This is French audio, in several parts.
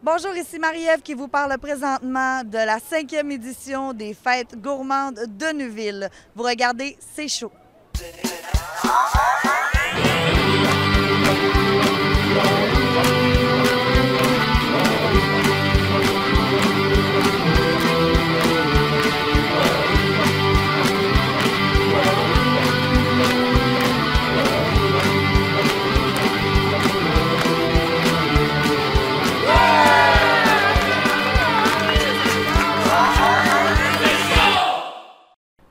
Bonjour, ici Marie-Ève qui vous parle présentement de la 5e édition des Fêtes gourmandes de Neuville. Vous regardez, c'est chaud.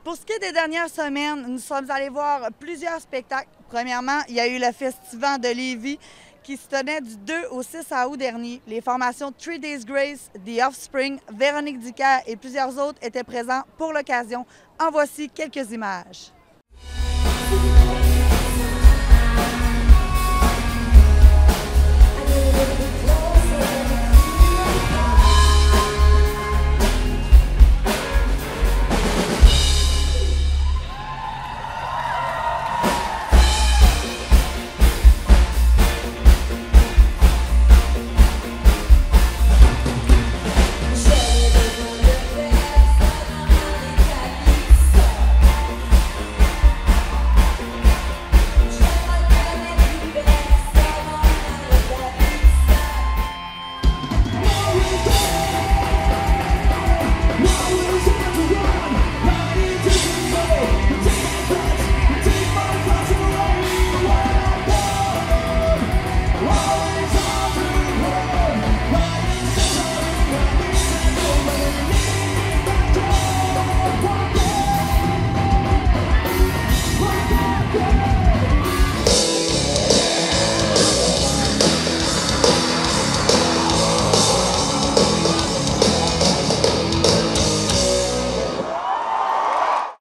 Pour ce qui est des dernières semaines, nous sommes allés voir plusieurs spectacles. Premièrement, il y a eu le Festival de Lévis qui se tenait du 2 au 6 août dernier. Les formations 3 Days Grace, The Offspring, Véronique Dicker et plusieurs autres étaient présents pour l'occasion. En voici quelques images.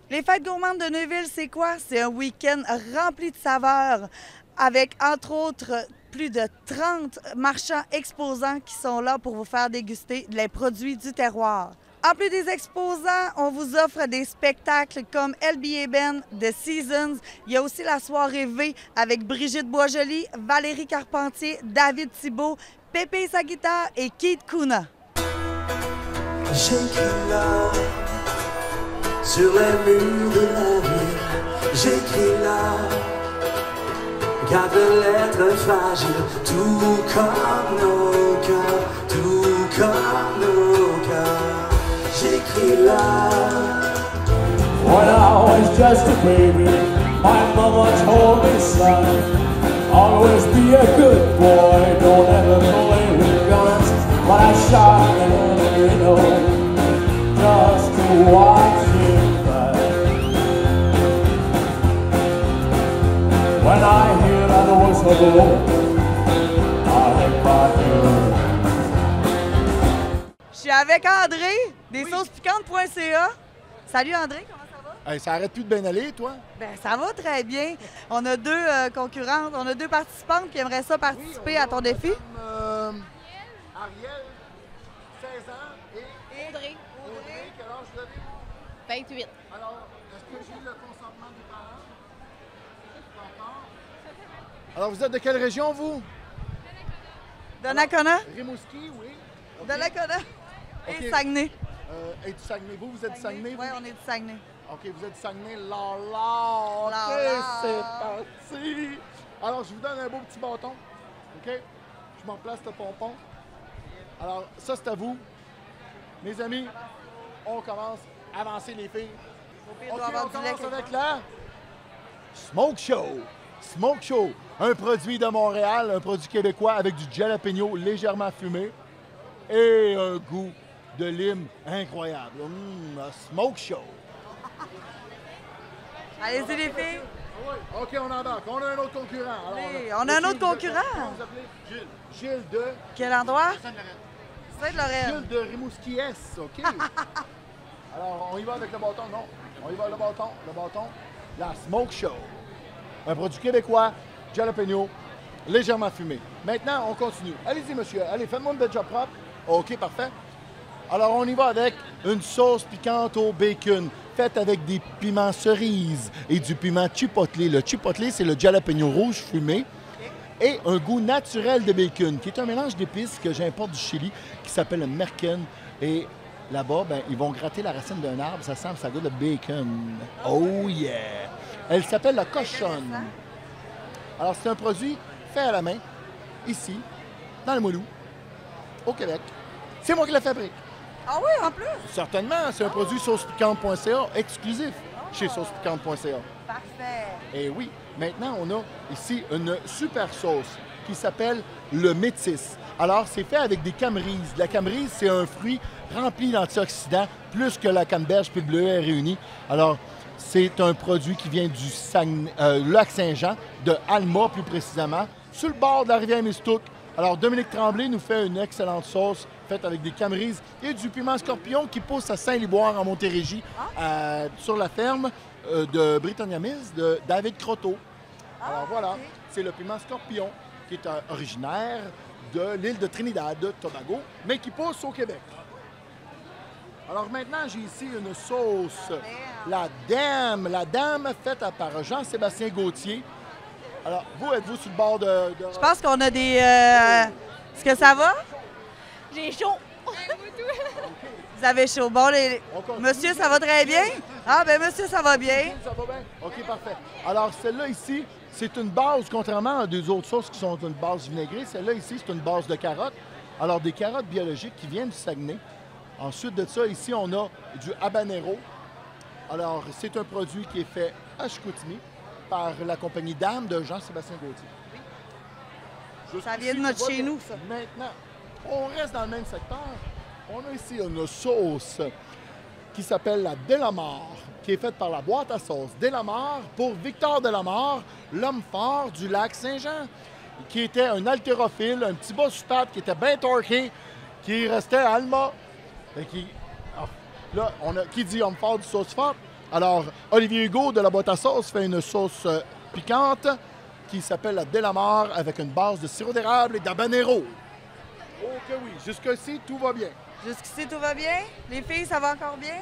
Les Fêtes gourmandes de Neuville, c'est quoi? C'est un week-end rempli de saveurs avec, entre autres, plus de 30 marchands exposants qui sont là pour vous faire déguster les produits du terroir. En plus des exposants, on vous offre des spectacles comme LBA Ben, The Seasons. Il y a aussi la soirée V avec Brigitte Boisjoli, Valérie Carpentier, David Thibault, Pépé sa guitare et Keith Kuna. J'écris là, sur les murs de la ville, j'écris là, 4 lettres fragiles, tout comme nos cœurs, tout comme nos cœurs. J'écris là. When I was just a baby, my mama told me, son, always be a good boy, don't ever play with guns. When I shot the window, just to watch him cry. When I hear that whistle blow, I hit my head. Je suis avec André, des saucespiquantes.ca. Salut André, comment ça va? Hey, ça arrête plus de bien aller, toi? Ben, ça va très bien. On a deux concurrentes, on a deux participantes qui aimeraient ça participer à ton défi. Ariel, 16 ans, et Audrey, quel âge vous avez? 28. Alors, est-ce que j'ai le consentement des parents? Pas encore. Alors, vous êtes de quelle région, vous? Donnacona, Rimouski, oui. OK. Donnacona et OK. Saguenay. Et du Saguenay. Vous êtes du Saguenay? Oui, on est du Saguenay. OK, vous êtes du Saguenay. OK, Là. c'est parti. Alors, je vous donne un beau petit bâton. OK? Je m'en place le pompon. Alors, ça, c'est à vous. Mes amis, on commence. Avancez les filles. Il OK, doit avoir on du lait commence quelque avec part. la Smoke Show. Smoke Show, un produit de Montréal, un produit québécois avec du jalapeno légèrement fumé et un goût de lime incroyable. Un Smoke Show. Allez-y les filles. OK, on embarque. On a un autre concurrent. Alors, Allez, on a un autre concurrent. Comment vous appelez? Gilles. Gilles de... Quel endroit? Sainte-Lorraine. Gilles de Rimouski-S, OK? Alors, on y va avec le bâton, non? On y va avec le bâton. La Smoke Show. Un produit québécois, jalapeno, légèrement fumé. Maintenant, on continue. Allez-y, monsieur. Allez, faites-moi une belle job propre. OK, parfait. Alors, on y va avec une sauce piquante au bacon, faite avec des piments cerises et du piment chipotle. Le chipotle, c'est le jalapeno rouge fumé. et un goût naturel de bacon, qui est un mélange d'épices que j'importe du Chili, qui s'appelle le merken. Et là-bas, ben, ils vont gratter la racine d'un arbre, ça sent, ça goûte le bacon. Oh yeah! Elle s'appelle la cochonne. Alors, c'est un produit fait à la main, ici, dans le Moulou, au Québec. C'est moi qui le fabrique. Ah oui, en plus? Certainement, c'est un produit saucepicante.ca exclusif chez saucepicante.ca. Parfait. Et oui, maintenant, on a ici une super sauce qui s'appelle le métis. Alors, c'est fait avec des camerises. La camerise, c'est un fruit rempli d'antioxydants, plus que la canneberge puis le bleuet réunis. Alors, c'est un produit qui vient du lac Saint-Jean, de Alma plus précisément, sur le bord de la rivière Mistouk. Alors, Dominique Tremblay nous fait une excellente sauce faite avec des camerises et du piment scorpion qui pousse à Saint-Liboire, en Montérégie, sur la ferme de Britannia-Mills de David Croteau. Alors voilà, c'est le piment scorpion qui est originaire de l'île de Trinidad, Tobago, mais qui pousse au Québec. Alors maintenant, j'ai ici une sauce, la dame faite par Jean-Sébastien Gauthier. Alors, vous, êtes-vous sur le bord de... Je pense qu'on a des... Est-ce que ça va? J'ai chaud. Vous avez chaud. Bon, monsieur, ça va très bien? Ah, ben monsieur, ça va bien. Ça va bien? OK, parfait. Alors, celle-là ici, c'est une base, contrairement à des autres sauces qui sont une base vinaigrée, celle-là ici, c'est une base de carottes. Alors, des carottes biologiques qui viennent du Saguenay. Ensuite de ça, ici, on a du habanero. Alors, c'est un produit qui est fait à Chicoutimi par la compagnie Dame de Jean-Sébastien Gauthier. Ça vient de notre chez nous, ça. Maintenant, on reste dans le même secteur. On a ici une sauce qui s'appelle la Delamare, qui est faite par la boîte à sauce Delamare pour Victor Delamare, l'homme fort du lac Saint-Jean, qui était un haltérophile, un petit boss qui était bien torqué, qui restait à Alma. Et là, qui dit homme fort du sauce forte? Alors, Olivier Hugo de la boîte à sauce fait une sauce piquante qui s'appelle la Delamare avec une base de sirop d'érable et d'habanero. Oh que oui, jusqu'ici, tout va bien. Jusqu'ici, tout va bien? Les filles, ça va encore bien?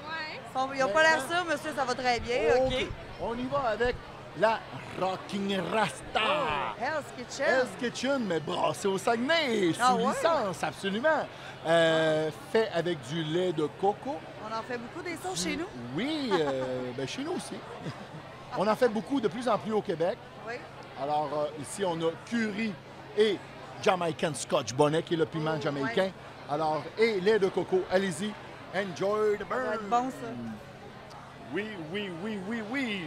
Ouais. Ils n'ont pas l'air sûrs, monsieur, ça va très bien. OK. On y va avec la Rocking Rasta. Hell's Kitchen. Hell's Kitchen, mais brassé au Saguenay, sous ouais? licence, absolument. Fait avec du lait de coco. On en fait beaucoup des sauces chez nous? Oui, ben chez nous aussi. On en fait beaucoup, de plus en plus au Québec. Oui. Alors, ici, on a curry et Jamaican Scotch Bonnet, qui est le piment jamaïcain. ouais. Alors, et lait de coco. Allez-y, enjoy the Ça va burn. être bon, ça. Oui, oui, oui, oui, oui.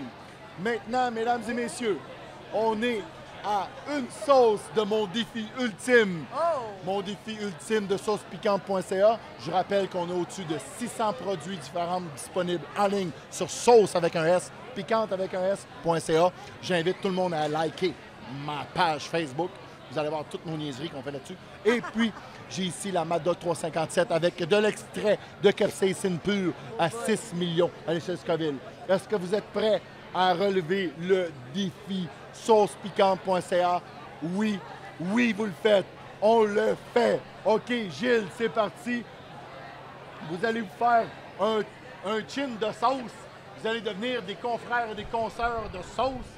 Maintenant, mesdames et messieurs, on est à une sauce de mon défi ultime. Oh! Mon défi ultime de saucepicante.ca. Je rappelle qu'on a au-dessus de 600 produits différents disponibles en ligne sur sauce avec un S, piquante avec un S.ca. J'invite tout le monde à liker ma page Facebook. Vous allez voir toutes nos niaiseries qu'on fait là-dessus. Et puis, j'ai ici la Mad Dog 357 avec de l'extrait de capsaïcine pure à 6 millions à l'échelle Scoville. Est-ce que vous êtes prêts à relever le défi saucepicante.ca? Oui, oui, vous le faites. On le fait. OK, Gilles, c'est parti. Vous allez vous faire un chin de sauce. Vous allez devenir des confrères et des consoeurs de sauce.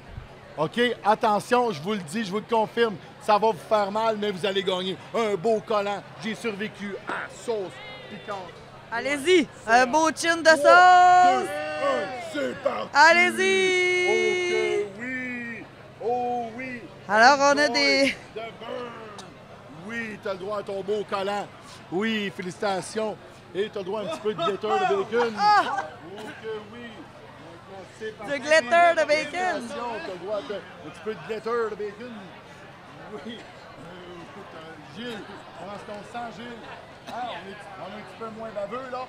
OK, attention, je vous le dis, je vous le confirme, ça va vous faire mal, mais vous allez gagner un beau collant. J'ai survécu à sauce piquante. Allez-y, un beau chin de 3, sauce! 2, 1, c'est parti! Allez-y! Oh que oui! Oh oui! Alors, on a Enjoy des... the burn. Oui, t'as le droit à ton beau collant. Oui, félicitations. Et t'as le droit à un petit peu de glitter de bacon. Oh que oui! Du glitter de bacon. T'as le droit à un petit peu de glitter de bacon. Oui. Écoute, Gilles, comment est-ce qu'on se sent, Gilles? Ah, on est un petit peu moins baveux, là.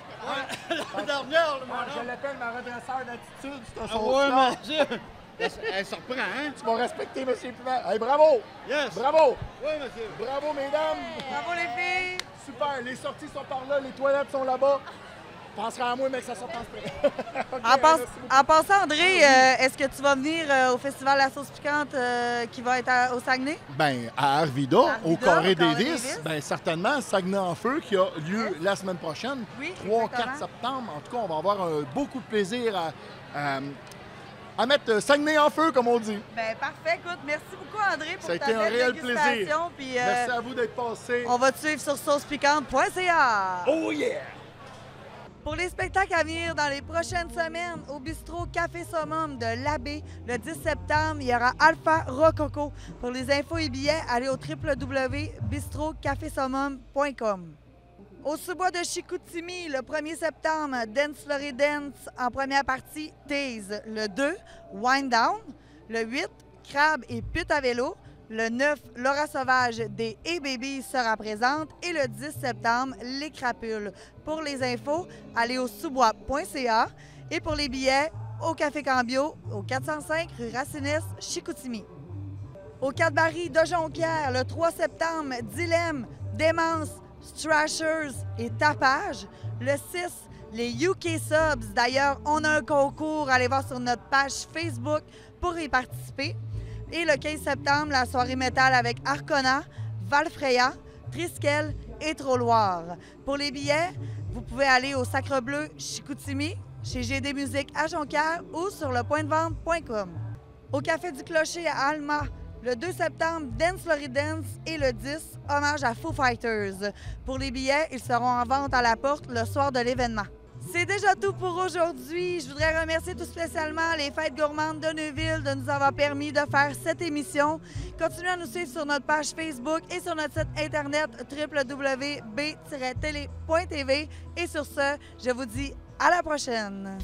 La dernière, le Je l'appelle ma redresseur d'attitude, cette Ah ouais, sauce-là. monsieur! Elle se reprend, hein? Tu m'as respecté, M. Piment. Hey, bravo! Yes! Bravo! Oui, monsieur! Bravo, mesdames! Bravo, les filles! Super, les sorties sont par là, les toilettes sont là-bas. Penseras à moi, mais que ça sort en spray. OK, merci beaucoup. En passant, André, est-ce que tu vas venir au Festival La Sauce Piquante qui va être au Saguenay? Ben, à Arvida, Arvida, au Carré au Carré Davis, Davis. ben certainement, Saguenay en feu qui a lieu la semaine prochaine, Oui, 3-4 exactement. septembre. En tout cas, on va avoir beaucoup de plaisir à mettre Saguenay en feu, comme on dit. Ben parfait, écoute, merci beaucoup André pour Ça a ta été un belle réel dégustation, plaisir. puis, Merci à vous d'être passés. on va te suivre sur saucepiquante.ca. Oh yeah! Pour les spectacles à venir dans les prochaines semaines, au bistrot Café Summum de l'Abbé, le 10 septembre, il y aura Alpha Rococo. Pour les infos et billets, allez au www.bistrotcafesummum.com. Au sous-bois de Chicoutimi, le 1er septembre, Dance Florida Dance en première partie, Tease. Le 2, Wind Down. Le 8, Crabe et Pute à vélo. Le 9, Laura Sauvage des A-Baby sera présente. Et le 10 septembre, Les Crapules. Pour les infos, allez au sous-bois.ca. Et pour les billets, au Café Cambio, au 405 rue Racines, Chicoutimi. Au Cadbury de Jonquière, le 3 septembre, Dilemme, Démence, Strashers et Tapage. Le 6, les UK Subs. D'ailleurs, on a un concours. Allez voir sur notre page Facebook pour y participer. Et le 15 septembre, la soirée métal avec Arcona, Valfreya, Triskel et Trolloir. Pour les billets, vous pouvez aller au Sacre Bleu Chicoutimi, chez GD Musique à Jonquière ou sur lepointdevente.com. Au Café du Clocher à Alma, le 2 septembre, Dance Florida Dance et le 10, hommage à Foo Fighters. Pour les billets, ils seront en vente à la porte le soir de l'événement. C'est déjà tout pour aujourd'hui. Je voudrais remercier tout spécialement les Fêtes gourmandes de Neuville de nous avoir permis de faire cette émission. Continuez à nous suivre sur notre page Facebook et sur notre site internet www.b-télé.tv. Et sur ce, je vous dis à la prochaine.